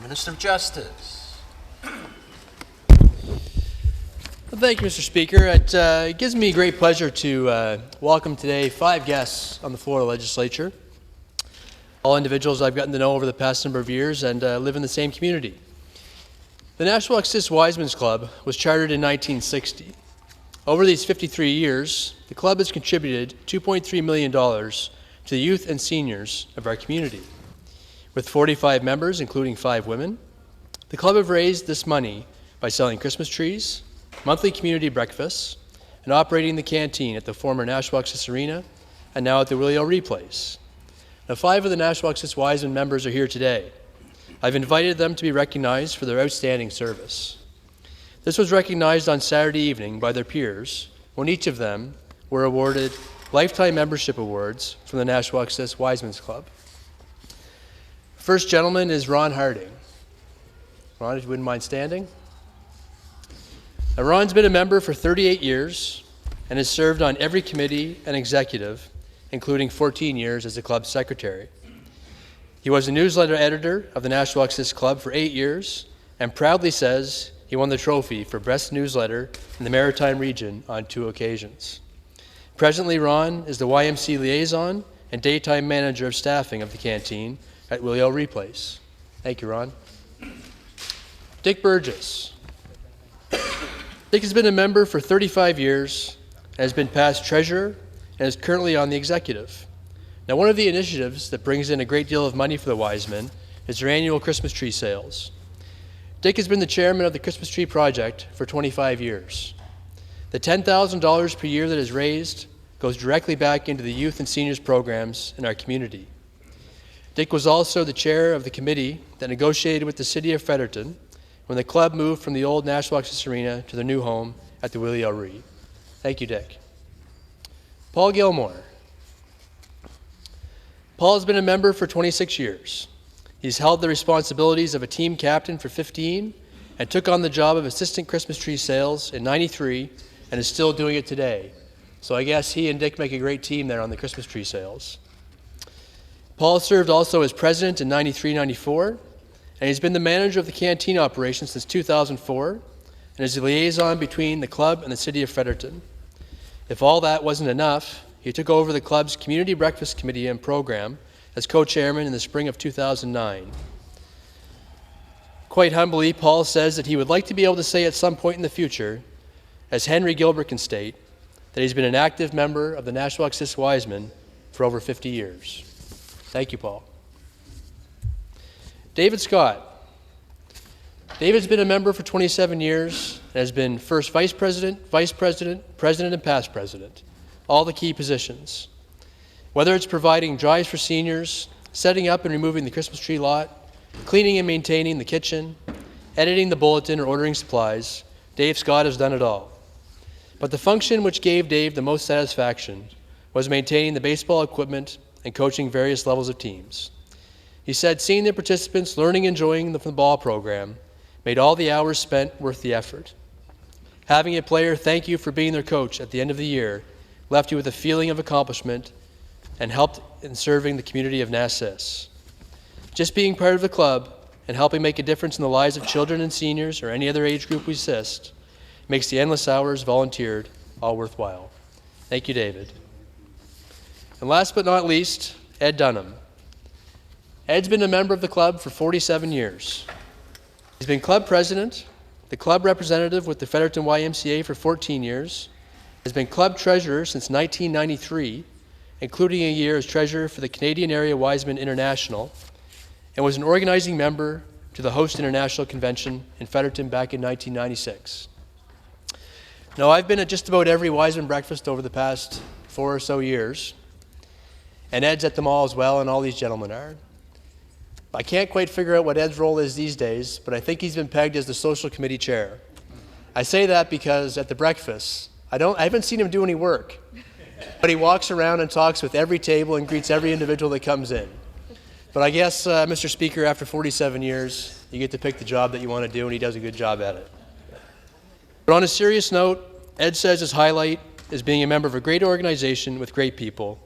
Minister of Justice. Well, thank you, Mr. Speaker. It gives me great pleasure to welcome today 5 guests on the floor of the legislature, all individuals I've gotten to know over the past number of years and live in the same community. The Nashwaaksis Wiseman's Club was chartered in 1960. Over these 53 years, the club has contributed $2.3 million to the youth and seniors of our community. With 45 members, including 5 women, the club have raised this money by selling Christmas trees, monthly community breakfasts, and operating the canteen at the former Nashwaaksis Arena and now at the Willie O'Ree Place. Now, 5 of the Nashwaaksis Wiseman members are here today. I've invited them to be recognized for their outstanding service. This was recognized on Saturday evening by their peers when each of them were awarded lifetime membership awards from the Nashwaaksis Wiseman's Club. First gentleman is Ron Harding. Ron, if you wouldn't mind standing. Now, Ron's been a member for 38 years and has served on every committee and executive, including 14 years as the club's secretary. He was a newsletter editor of the Nashwaaksis Club for 8 years and proudly says he won the trophy for Best Newsletter in the Maritime region on 2 occasions. Presently, Ron is the YMC liaison and daytime manager of staffing of the canteen at Willie O'Ree Place. Thank you, Ron. Dick Burgess. Dick has been a member for 35 years and has been past treasurer and is currently on the executive. Now, one of the initiatives that brings in a great deal of money for the Wisemen is their annual Christmas tree sales. Dick has been the chairman of the Christmas Tree Project for 25 years. The $10,000 per year that is raised goes directly back into the youth and seniors programs in our community. Dick was also the chair of the committee that negotiated with the City of Fredericton when the club moved from the old Nashwaaksis Arena to their new home at the Willie O'Ree. Thank you, Dick. Paul Gilmore. Paul has been a member for 26 years. He's held the responsibilities of a team captain for 15 and took on the job of assistant Christmas tree sales in '93 and is still doing it today. So I guess he and Dick make a great team there on the Christmas tree sales. Paul served also as president in '93-'94, and he's been the manager of the canteen operation since 2004 and is the liaison between the club and the City of Fredericton. If all that wasn't enough, he took over the club's Community Breakfast Committee and program as co-chairman in the spring of 2009. Quite humbly, Paul says that he would like to be able to say at some point in the future, as Henry Gilbert can state, that he's been an active member of the Nashwaaksis Wiseman for over 50 years. Thank you, Paul. David Scott. David's been a member for 27 years and has been first vice president, president, and past president, all the key positions. Whether it's providing drives for seniors, setting up and removing the Christmas tree lot, cleaning and maintaining the kitchen, editing the bulletin, or ordering supplies, Dave Scott has done it all. But the function which gave Dave the most satisfaction was maintaining the baseball equipment and coaching various levels of teams. He said seeing the participants learning and enjoying the ball program made all the hours spent worth the effort. Having a player thank you for being their coach at the end of the year left you with a feeling of accomplishment and helped in serving the community of Nashwaaksis. Just being part of the club and helping make a difference in the lives of children and seniors or any other age group we assist makes the endless hours volunteered all worthwhile. Thank you, David. And last but not least, Ed Dunham. Ed's been a member of the club for 47 years. He's been club president, the club representative with the Fredericton YMCA for 14 years, has been club treasurer since 1993, including a year as treasurer for the Canadian Area Wiseman International, and was an organizing member to the Host International Convention in Fredericton back in 1996. Now, I've been at just about every Wiseman breakfast over the past 4 or so years, and Ed's at them all as well, and all these gentlemen are. I can't quite figure out what Ed's role is these days, but I think he's been pegged as the social committee chair. I say that because at the breakfast, I haven't seen him do any work, but he walks around and talks with every table and greets every individual that comes in. But I guess, Mr. Speaker, after 47 years, you get to pick the job that you want to do, and he does a good job at it. But on a serious note, Ed says his highlight is being a member of a great organization with great people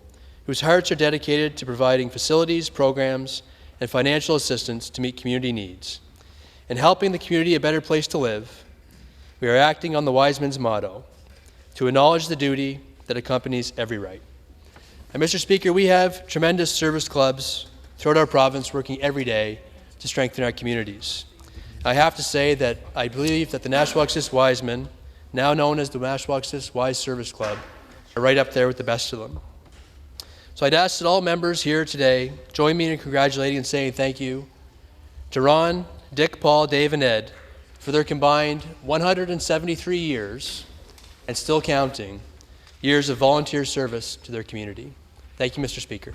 whose hearts are dedicated to providing facilities, programs, and financial assistance to meet community needs. In helping the community a better place to live, we are acting on the wise men's motto, to acknowledge the duty that accompanies every right. And Mr. Speaker, we have tremendous service clubs throughout our province working every day to strengthen our communities. I have to say that I believe that the Nashwaaksis Wise Men, now known as the Nashwaaksis Wise Service Club, are right up there with the best of them. So I'd ask that all members here today join me in congratulating and saying thank you to Ron, Dick, Paul, Dave, and Ed for their combined 173 years, and still counting, years of volunteer service to their community. Thank you, Mr. Speaker.